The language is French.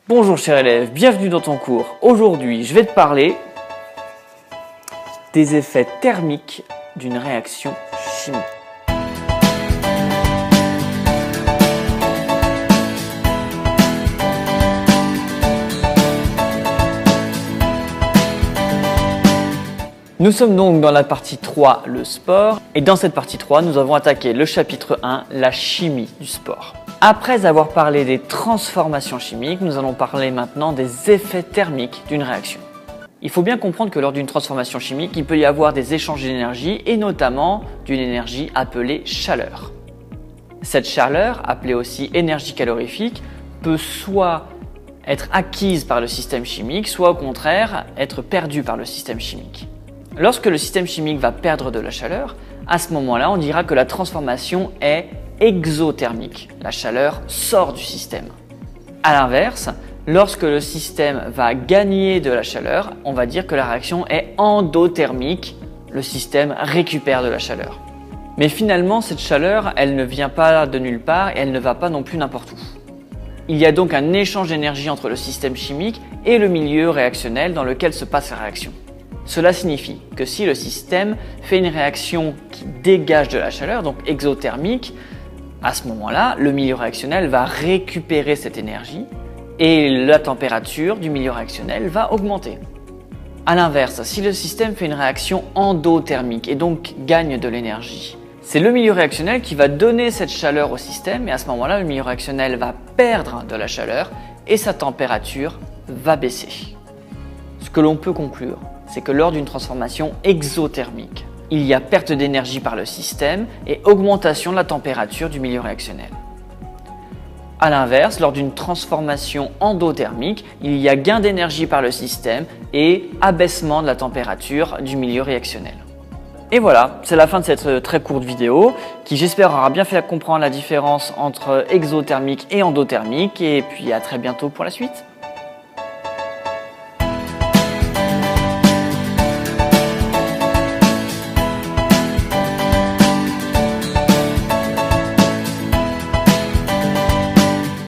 Bonjour cher élève, bienvenue dans ton cours. Aujourd'hui, je vais te parler des effets thermiques d'une réaction chimique. Nous sommes donc dans la partie 3, le sport, et dans cette partie 3, nous avons attaqué le chapitre 1, la chimie du sport. Après avoir parlé des transformations chimiques, nous allons parler maintenant des effets thermiques d'une réaction. Il faut bien comprendre que lors d'une transformation chimique, il peut y avoir des échanges d'énergie et notamment d'une énergie appelée chaleur. Cette chaleur, appelée aussi énergie calorifique, peut soit être acquise par le système chimique, soit au contraire être perdue par le système chimique. Lorsque le système chimique va perdre de la chaleur, à ce moment-là, on dira que la transformation est exothermique. La chaleur sort du système. A l'inverse, lorsque le système va gagner de la chaleur, on va dire que la réaction est endothermique. Le système récupère de la chaleur. Mais finalement, cette chaleur, elle ne vient pas de nulle part et elle ne va pas non plus n'importe où. Il y a donc un échange d'énergie entre le système chimique et le milieu réactionnel dans lequel se passe la réaction. Cela signifie que si le système fait une réaction qui dégage de la chaleur, donc exothermique, à ce moment-là, le milieu réactionnel va récupérer cette énergie et la température du milieu réactionnel va augmenter. A l'inverse, si le système fait une réaction endothermique et donc gagne de l'énergie, c'est le milieu réactionnel qui va donner cette chaleur au système et à ce moment-là, le milieu réactionnel va perdre de la chaleur et sa température va baisser. Ce que l'on peut conclure, c'est que lors d'une transformation exothermique, il y a perte d'énergie par le système et augmentation de la température du milieu réactionnel. A l'inverse, lors d'une transformation endothermique, il y a gain d'énergie par le système et abaissement de la température du milieu réactionnel. Et voilà, c'est la fin de cette très courte vidéo qui j'espère aura bien fait comprendre la différence entre exothermique et endothermique et puis à très bientôt pour la suite.